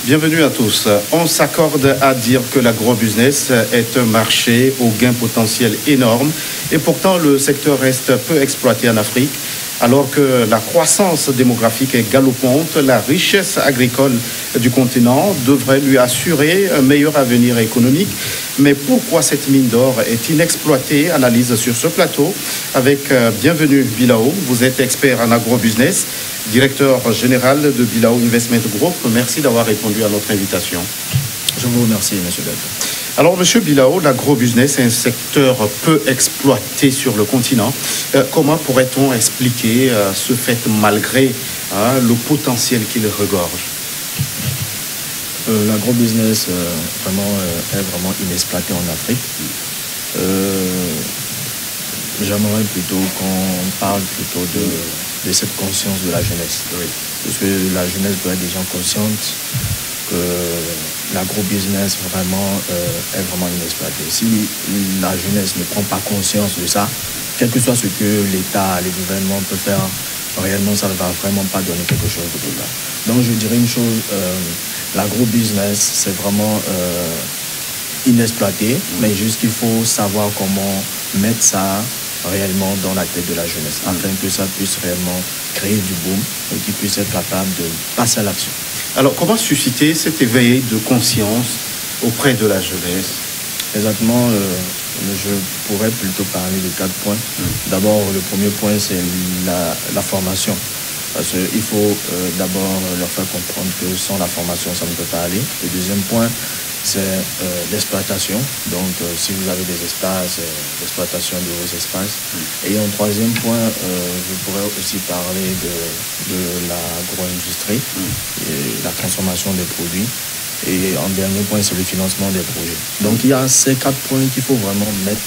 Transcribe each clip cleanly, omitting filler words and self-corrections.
Bienvenue à tous. On s'accorde à dire que l'agrobusiness est un marché au gain potentiel énorme et pourtant le secteur reste peu exploité en Afrique. Alors que la croissance démographique est galopante, la richesse agricole du continent devrait lui assurer un meilleur avenir économique. Mais pourquoi cette mine d'or est inexploitée? Analyse sur ce plateau avec Bienvenue Bilao. Vous êtes expert en agrobusiness, directeur général de Bilao Investment Group. Merci d'avoir répondu à notre invitation. Je vous remercie, M. Delta. Alors, M. Bilao, l'agrobusiness est un secteur peu exploité sur le continent. Comment pourrait-on expliquer ce fait malgré le potentiel qu'il regorge? L'agrobusiness est vraiment inexploité en Afrique. J'aimerais plutôt qu'on parle plutôt de cette conscience de la jeunesse. Oui. Parce que la jeunesse doit être déjà consciente que l'agrobusiness est vraiment inexploité. Si la jeunesse ne prend pas conscience de ça, quel que soit ce que l'État, les gouvernements peuvent faire, réellement ça ne va vraiment pas donner quelque chose de total. Donc je dirais une chose, l'agrobusiness c'est vraiment inexploité, mais juste qu'il faut savoir comment mettre ça réellement dans la tête de la jeunesse, afin que ça puisse réellement créer du boom et qu'ils puissent être capables de passer à l'action. Alors, comment susciter cet éveil de conscience auprès de la jeunesse? Exactement, je pourrais plutôt parler de 4 points. D'abord, le premier point, c'est la formation. Parce qu'il faut d'abord leur faire comprendre que sans la formation, ça ne peut pas aller. Le deuxième point, c'est l'exploitation. Donc, si vous avez des espaces, l'exploitation de vos espaces. Et en troisième point, je pourrais aussi parler de l'agro-industrie, et la transformation des produits. Et en dernier point, c'est le financement des projets. Donc, il y a ces 4 points qu'il faut vraiment mettre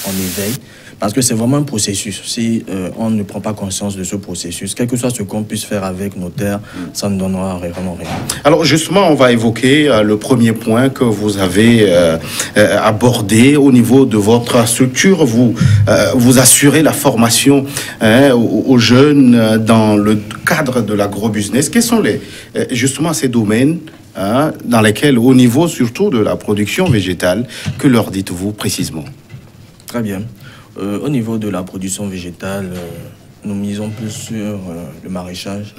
en éveil. Parce que c'est vraiment un processus. Si on ne prend pas conscience de ce processus, quel que soit ce qu'on puisse faire avec nos terres, ça ne donnera vraiment rien. Alors justement, on va évoquer le premier point que vous avez abordé au niveau de votre structure. Vous assurez la formation aux jeunes dans le cadre de l'agrobusiness. Quels sont justement ces domaines dans lesquels, au niveau surtout de la production végétale, que leur dites-vous précisément? Très bien. Au niveau de la production végétale, nous misons plus sur le maraîchage,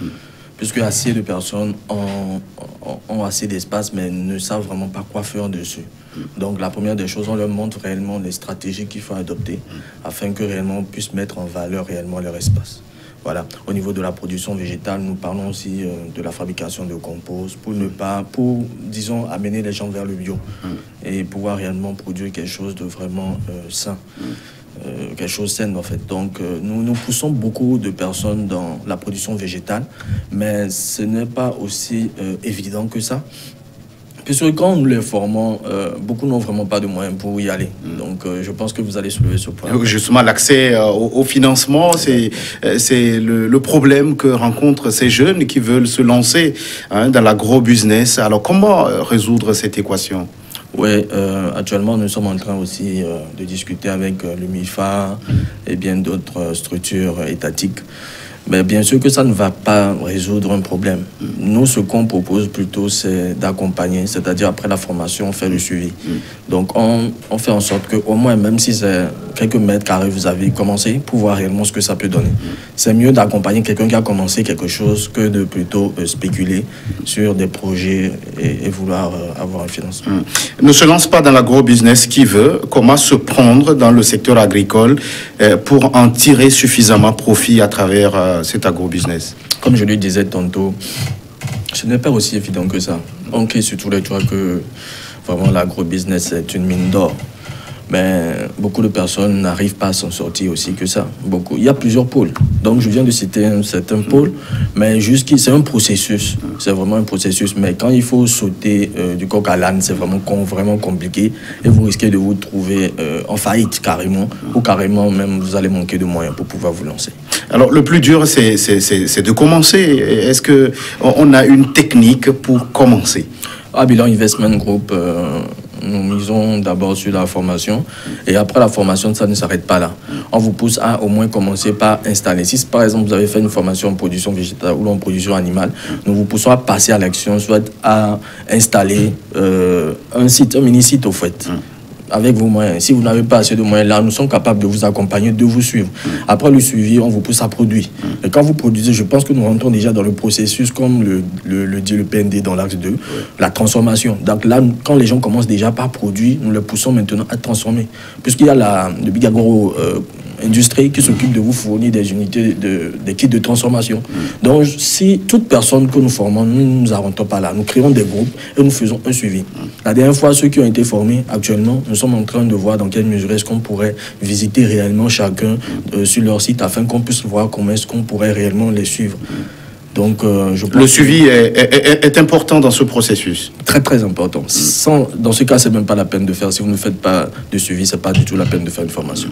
puisque assez de personnes ont assez d'espace, mais ne savent vraiment pas quoi faire dessus. Donc la première des choses, on leur montre réellement les stratégies qu'il faut adopter, afin que réellement on puisse mettre en valeur réellement leur espace. Voilà. Au niveau de la production végétale, nous parlons aussi de la fabrication de compost pour, disons, amener les gens vers le bio et pouvoir réellement produire quelque chose de vraiment sain. Quelque chose de sain en fait. Donc nous poussons beaucoup de personnes dans la production végétale, mais ce n'est pas aussi évident que ça. Puisque quand nous les formons, beaucoup n'ont vraiment pas de moyens pour y aller. Donc je pense que vous allez soulever ce point. Justement, l'accès au financement, c'est le problème que rencontrent ces jeunes qui veulent se lancer dans l'agro-business. Alors comment résoudre cette équation? Oui, actuellement, nous sommes en train aussi de discuter avec le MIFA et bien d'autres structures étatiques. Mais bien sûr que ça ne va pas résoudre un problème. Nous, ce qu'on propose plutôt, c'est d'accompagner, c'est-à-dire après la formation, on fait le suivi. Donc, on fait en sorte qu'au moins, même si c'est quelques mètres carrés, vous avez commencé, pour voir réellement ce que ça peut donner. C'est mieux d'accompagner quelqu'un qui a commencé quelque chose que de plutôt spéculer sur des projets et vouloir avoir un financement. Ne se lance pas dans l'agro-business qui veut. Comment se prendre dans le secteur agricole pour en tirer suffisamment profit à travers cet agro-business? Comme je le disais tantôt, ce n'est pas aussi évident que ça. On crie sur tous les toits que vraiment l'agro-business est une mine d'or. Mais beaucoup de personnes n'arrivent pas à s'en sortir aussi que ça. Beaucoup. Il y a plusieurs pôles. Donc je viens de citer un certain pôle, mais c'est un processus. C'est vraiment un processus. Mais quand il faut sauter du coq à l'âne, c'est vraiment compliqué. Et vous risquez de vous trouver en faillite carrément, ou carrément même vous allez manquer de moyens pour pouvoir vous lancer. Alors le plus dur, c'est de commencer. Est-ce qu'on a une technique pour commencer? À Bilao Investment Group, Nous misons d'abord sur la formation et après la formation, ça ne s'arrête pas là. On vous pousse à au moins commencer par installer. Si par exemple vous avez fait une formation en production végétale ou en production animale, nous vous poussons à passer à l'action, soit à installer un site, un mini-site au fait. Avec vos moyens. Si vous n'avez pas assez de moyens là, nous sommes capables de vous accompagner, de vous suivre. Après le suivi, on vous pousse à produire. Et quand vous produisez, je pense que nous rentrons déjà dans le processus, comme le dit le PND dans l'axe 2, la transformation. Donc là, quand les gens commencent déjà par produire, nous les poussons maintenant à transformer. Puisqu'il y a le Big Agro industrie qui s'occupe de vous fournir des unités, des kits de transformation. Donc, si toute personne que nous formons, nous ne nous arrêtons pas là. Nous créons des groupes et nous faisons un suivi. La dernière fois, ceux qui ont été formés, actuellement, nous sommes en train de voir dans quelle mesure est-ce qu'on pourrait visiter réellement chacun sur leur site afin qu'on puisse voir comment est-ce qu'on pourrait réellement les suivre. Donc, je pense le suivi est important dans ce processus. Très, très important. Dans ce cas, ce n'est même pas la peine de faire. Si vous ne faites pas de suivi, ce n'est pas du tout la peine de faire une formation.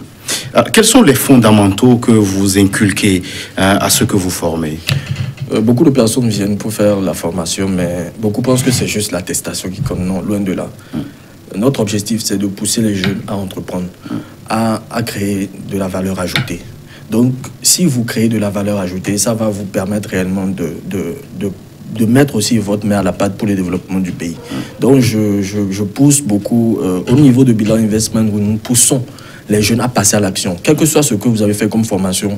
Alors, quels sont les fondamentaux que vous inculquez à ceux que vous formez? Beaucoup de personnes viennent pour faire la formation, mais beaucoup pensent que c'est juste l'attestation qui compte. Non, loin de là. Notre objectif, c'est de pousser les jeunes à entreprendre, à créer de la valeur ajoutée. Donc, si vous créez de la valeur ajoutée, ça va vous permettre réellement de mettre aussi votre main à la pâte pour le développement du pays. Donc, je pousse beaucoup, au niveau de Bilan Investment, où nous poussons les jeunes à passer à l'action. Quel que soit ce que vous avez fait comme formation,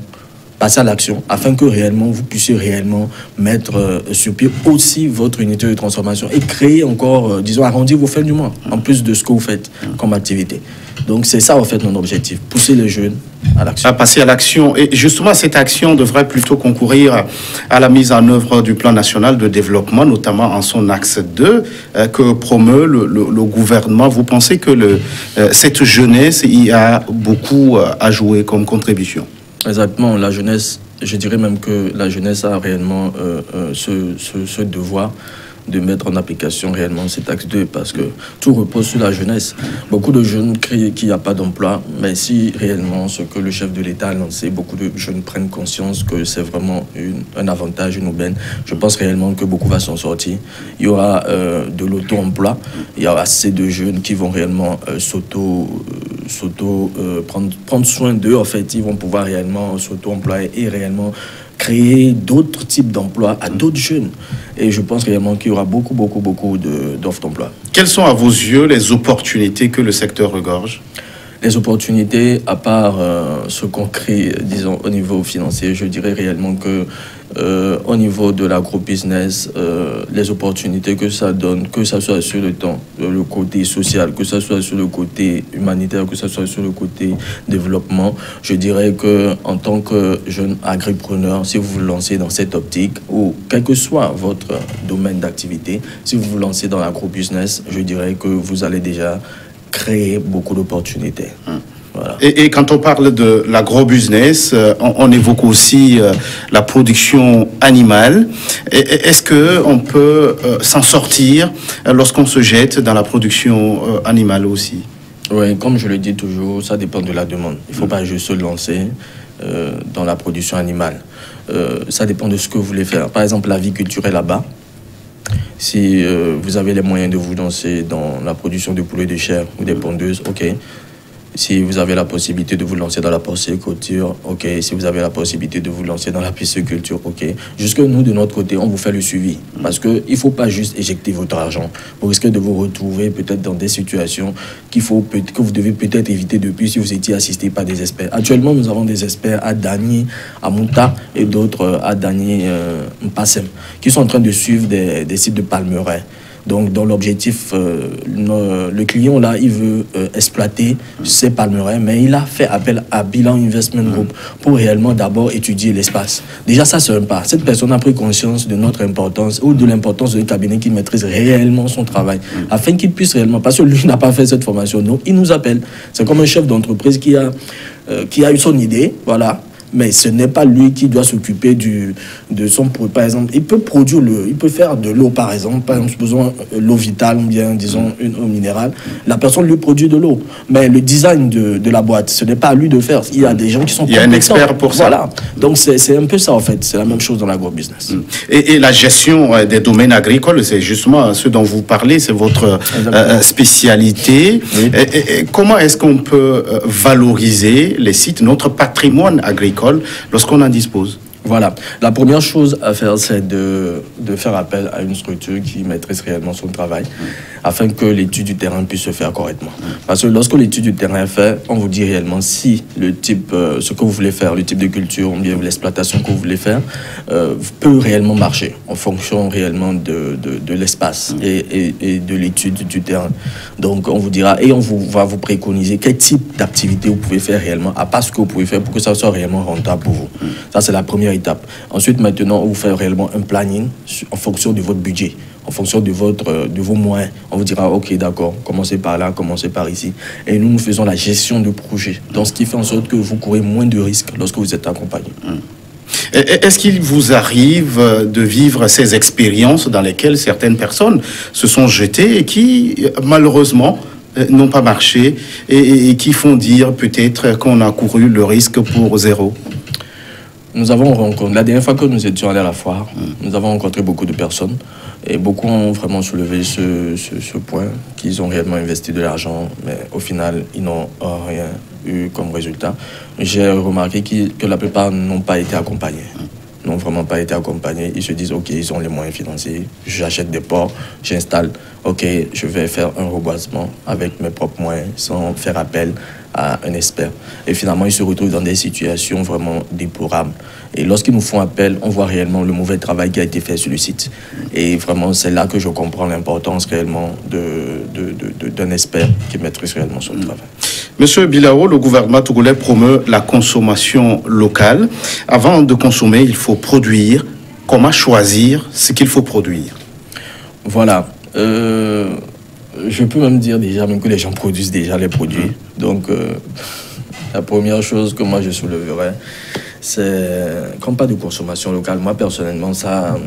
passez à l'action, afin que réellement, vous puissiez réellement mettre sur pied aussi votre unité de transformation et créer encore, disons, arrondir vos fins du mois, en plus de ce que vous faites comme activité. Donc, c'est ça, en fait, notre objectif, pousser les jeunes à l'action. À passer à l'action. Et justement, cette action devrait plutôt concourir à la mise en œuvre du plan national de développement, notamment en son axe 2, que promeut le gouvernement. Vous pensez que cette jeunesse y a beaucoup à jouer comme contribution? Exactement. La jeunesse, je dirais même que la jeunesse a réellement ce devoir de mettre en application réellement cet axe 2 parce que tout repose sur la jeunesse. Beaucoup de jeunes crient qu'il n'y a pas d'emploi, mais si réellement ce que le chef de l'État a lancé, beaucoup de jeunes prennent conscience que c'est vraiment un avantage, une aubaine. Je pense réellement que beaucoup va s'en sortir. Il y aura de l'auto-emploi, il y aura assez de jeunes qui vont réellement prendre soin d'eux. En fait, ils vont pouvoir réellement s'auto-employer et réellement créer d'autres types d'emplois à d'autres jeunes. Et je pense réellement qu'il y aura beaucoup d'offres d'emploi. Quelles sont à vos yeux les opportunités que le secteur regorge? Les opportunités, à part ce qu'on crée, disons, au niveau financier, je dirais réellement que au niveau de l'agro-business, les opportunités que ça donne, que ce soit sur le côté social, que ce soit sur le côté humanitaire, que ce soit sur le côté développement, je dirais que en tant que jeune agripreneur, si vous vous lancez dans cette optique, ou quel que soit votre domaine d'activité, si vous vous lancez dans l'agro-business, je dirais que vous allez déjà créer beaucoup d'opportunités. Voilà. Et quand on parle de l'agro-business, on évoque aussi la production animale. Est-ce qu'on peut s'en sortir lorsqu'on se jette dans la production animale aussi? Oui, comme je le dis toujours, ça dépend de la demande. Il ne faut pas juste se lancer dans la production animale. Ça dépend de ce que vous voulez faire. Par exemple, la vie culturelle là-bas. Si vous avez les moyens de vous lancer dans la production de poulets de chair ou des pondeuses, ok. Si vous avez la possibilité de vous lancer dans la porciculture, ok. Si vous avez la possibilité de vous lancer dans la pisciculture, ok. Jusque nous, de notre côté, on vous fait le suivi. Parce qu'il ne faut pas juste éjecter votre argent. Vous risquez de vous retrouver peut-être dans des situations que vous devez peut-être éviter depuis si vous étiez assisté par des experts. Actuellement, nous avons des experts à Dani, à Mouta et d'autres à Dani, Mpassem, qui sont en train de suivre des sites de palmeraies. Donc, dans l'objectif, le client, là, il veut exploiter ses palmeraies, mais il a fait appel à Bilan Investment Group pour réellement d'abord étudier l'espace. Déjà, ça, c'est un pas. Cette personne a pris conscience de notre importance ou de l'importance d'un cabinet qui maîtrise réellement son travail, afin qu'il puisse réellement, parce que lui n'a pas fait cette formation, donc il nous appelle. C'est comme un chef d'entreprise qui a eu son idée, voilà. mais ce n'est pas lui qui doit s'occuper de son produit. Par exemple, il peut produire il peut faire de l'eau, par exemple, supposons l'eau vitale ou bien, disons, une eau minérale. La personne lui produit de l'eau, mais le design de la boîte, ce n'est pas à lui de faire. Il y a des gens qui sont compétents. Il y a un expert pour ça. Voilà. Donc, c'est un peu ça, en fait. C'est la même chose dans l'agrobusiness. Et la gestion des domaines agricoles, c'est justement ce dont vous parlez, c'est votre spécialité. Oui. Et comment est-ce qu'on peut valoriser les sites, notre patrimoine agricole, lorsqu'on en dispose? Voilà. La première chose à faire, c'est de faire appel à une structure qui maîtrise réellement son travail, afin que l'étude du terrain puisse se faire correctement. Parce que lorsque l'étude du terrain est faite, on vous dit réellement si le type, ce que vous voulez faire, le type de culture, ou bien l'exploitation que vous voulez faire, peut réellement marcher, en fonction réellement de l'espace et de l'étude du terrain. Donc, on vous dira, et on va vous préconiser quel type d'activité vous pouvez faire réellement, à part ce que vous pouvez faire pour que ça soit réellement rentable pour vous. Ça, c'est la première étape. Ensuite, maintenant, on vous fait réellement un planning en fonction de votre budget, en fonction de vos moyens. On vous dira, ok, d'accord, commencez par là, commencez par ici. Et nous faisons la gestion de projet. Donc, ce qui fait en sorte que vous courez moins de risques lorsque vous êtes accompagné. Est-ce qu'il vous arrive de vivre ces expériences dans lesquelles certaines personnes se sont jetées et qui, malheureusement, n'ont pas marché et qui font dire peut-être qu'on a couru le risque pour zéro? Nous avons rencontré, la dernière fois que nous étions allés à la foire, nous avons rencontré beaucoup de personnes et beaucoup ont vraiment soulevé ce point, qu'ils ont réellement investi de l'argent, mais au final, ils n'ont rien eu comme résultat. J'ai remarqué que la plupart n'ont pas été accompagnés. N'ont vraiment pas été accompagnés. Ils se disent, ok, ils ont les moyens financiers, j'achète des porcs, j'installe, ok, je vais faire un reboisement avec mes propres moyens, sans faire appel à un expert. Et finalement, ils se retrouvent dans des situations vraiment déplorables. Et lorsqu'ils nous font appel, on voit réellement le mauvais travail qui a été fait sur le site. Et vraiment, c'est là que je comprends l'importance réellement d'un expert qui maîtrise réellement son travail. Monsieur Bilao, le gouvernement togolais promeut la consommation locale. Avant de consommer, il faut produire. Comment choisir ce qu'il faut produire? Voilà. Je peux même dire déjà même que les gens produisent déjà les produits. Donc, la première chose que moi je souleverais, c'est comme pas de consommation locale. Moi, personnellement, ça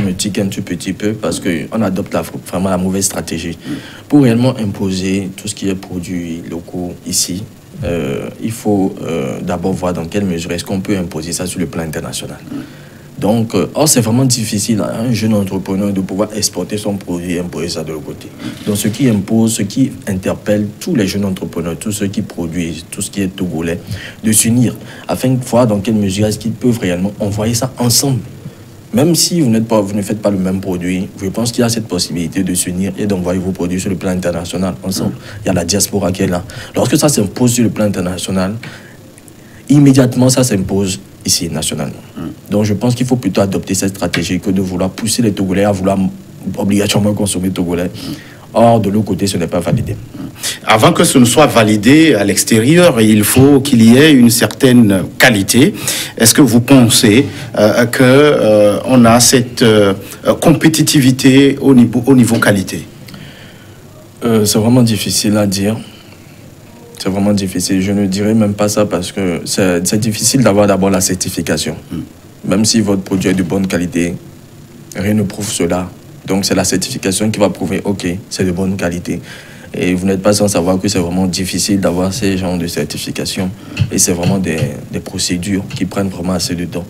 me tique un tout petit peu parce qu'on adopte vraiment la mauvaise stratégie. Pour réellement imposer tout ce qui est produits locaux ici, il faut d'abord voir dans quelle mesure est-ce qu'on peut imposer ça sur le plan international. Donc, c'est vraiment difficile à un jeune entrepreneur de pouvoir exporter son produit et imposer ça de l'autre côté. Donc, ce qui impose, ce qui interpelle tous les jeunes entrepreneurs, tous ceux qui produisent, tout ce qui est togolais, de s'unir afin de voir dans quelle mesure est-ce qu'ils peuvent réellement envoyer ça ensemble. Même si vous ne faites pas le même produit, je pense qu'il y a cette possibilité de s'unir et d'envoyer vos produits sur le plan international ensemble. Il y a la diaspora qui est là. Lorsque ça s'impose sur le plan international, immédiatement ça s'impose ici, nationalement. Donc je pense qu'il faut plutôt adopter cette stratégie que de vouloir pousser les Togolais à vouloir obligatoirement consommer togolais. Or, de l'autre côté, ce n'est pas validé. Avant que ce ne soit validé à l'extérieur, il faut qu'il y ait une certaine qualité. Est-ce que vous pensez qu'on a cette compétitivité au niveau qualité? C'est vraiment difficile à dire. C'est vraiment difficile. Je ne dirais même pas ça parce que c'est difficile d'avoir d'abord la certification. Même si votre produit est de bonne qualité, rien ne prouve cela. Donc c'est la certification qui va prouver, ok, c'est de bonne qualité. Et vous n'êtes pas sans savoir que c'est vraiment difficile d'avoir ces genres de certification. Et c'est vraiment des procédures qui prennent vraiment assez de temps.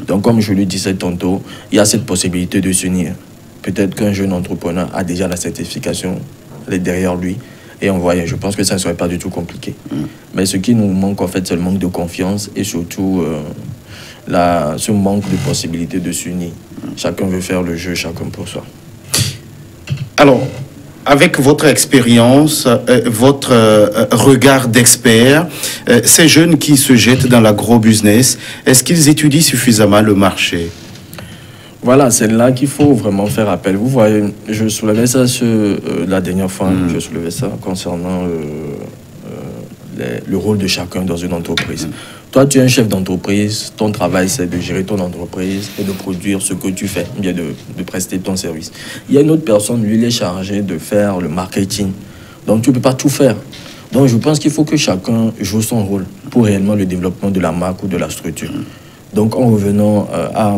Donc comme je le disais tantôt, il y a cette possibilité de s'unir. Peut-être qu'un jeune entrepreneur a déjà la certification, elle est derrière lui. Et on voit, je pense que ça ne serait pas du tout compliqué. Mais ce qui nous manque, en fait, c'est le manque de confiance et surtout ce manque de possibilité de s'unir. Chacun veut faire le jeu, chacun pour soi. Alors, avec votre expérience, votre regard d'expert, ces jeunes qui se jettent dans l'agro-business, est-ce qu'ils étudient suffisamment le marché? Voilà, c'est là qu'il faut vraiment faire appel. Vous voyez, je soulevais ça la dernière fois, je soulevais ça concernant le rôle de chacun dans une entreprise. Toi, tu es un chef d'entreprise, ton travail, c'est de gérer ton entreprise et de produire ce que tu fais, bien de prester ton service. Il y a une autre personne, lui, il est chargé de faire le marketing. Donc, tu ne peux pas tout faire. Donc je pense qu'il faut que chacun joue son rôle pour réellement le développement de la marque ou de la structure. Donc en revenant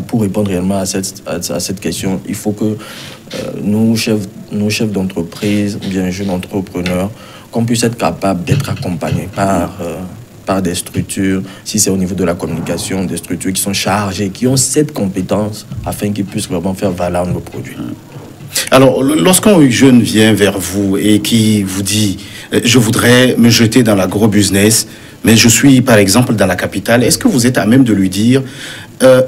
pour répondre réellement à cette question, il faut que nous, chefs d'entreprise, bien jeunes entrepreneurs, qu'on puisse être capables d'être accompagnés par des structures, si c'est au niveau de la communication, des structures qui sont chargées, qui ont cette compétence afin qu'ils puissent vraiment faire valoir nos produits. Alors, lorsqu'un jeune vient vers vous et qui vous dit « je voudrais me jeter dans l'agro-business », mais je suis par exemple dans la capitale, est-ce que vous êtes à même de lui dire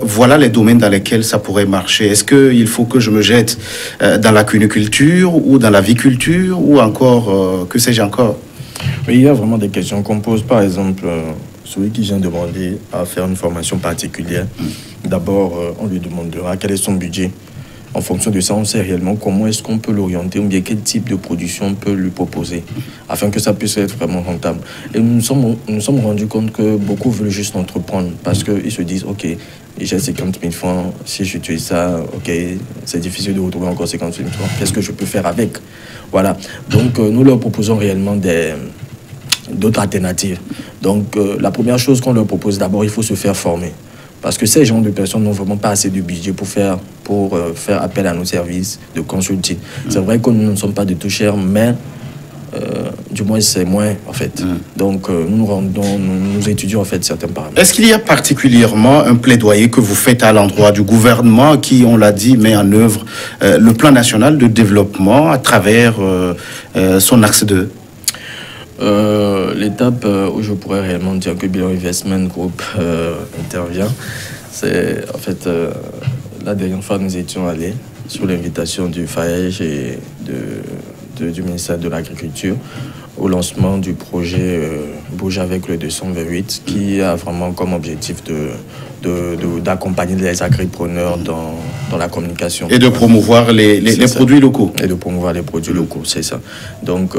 voilà les domaines dans lesquels ça pourrait marcher? Est-ce qu'il faut que je me jette dans la cuniculture ou dans la viculture ou encore, que sais-je encore? Oui, il y a vraiment des questions qu'on pose. Par exemple, celui qui vient demander à faire une formation particulière, d'abord, on lui demandera quel est son budget. En fonction de ça, on sait réellement comment est-ce qu'on peut l'orienter ou bien quel type de production on peut lui proposer afin que ça puisse être vraiment rentable. Et nous nous sommes rendus compte que beaucoup veulent juste entreprendre parce qu'ils se disent, OK, j'ai 50 000 francs, si j'utilise ça, OK, c'est difficile de retrouver encore 50 000 francs. Qu'est-ce que je peux faire avec? Voilà. Donc, nous leur proposons réellement d'autres alternatives. Donc, la première chose qu'on leur propose, d'abord, il faut se faire former. Parce que ces gens de personnes n'ont vraiment pas assez de budget pour faire appel à nos services de consulting. C'est vrai que nous ne sommes pas du tout chers, mais du moins c'est moins en fait. Donc nous étudions en fait certains paramètres. Est-ce qu'il y a particulièrement un plaidoyer que vous faites à l'endroit du gouvernement qui, on l'a dit, met en œuvre le plan national de développement à travers son axe 2? L'étape où je pourrais réellement dire que Bilan Investment Group intervient, c'est en fait la dernière fois nous étions allés sur l'invitation du FAEJ et du ministère de l'Agriculture au lancement du projet Bouge avec le 228 qui a vraiment comme objectif d'accompagner les agripreneurs dans la communication. Et de promouvoir les produits locaux. Et de promouvoir les produits locaux, c'est ça. Donc,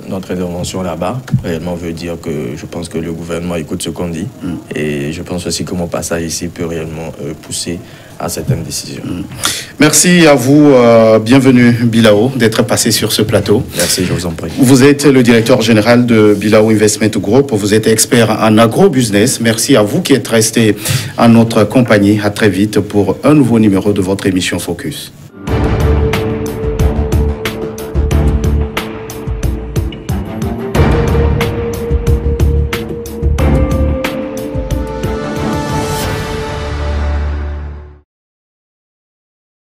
notre intervention là-bas, réellement veut dire que je pense que le gouvernement écoute ce qu'on dit. Et je pense aussi que mon passage ici peut réellement pousser à certaines décisions. Merci à vous, bienvenue Bilao, d'être passé sur ce plateau. Merci, je vous en prie. Vous êtes le directeur général de Bilao Investment Group, vous êtes expert en agro-business. Merci à vous qui êtes resté en notre compagnie. À très vite pour un nouveau numéro de votre émission Focus.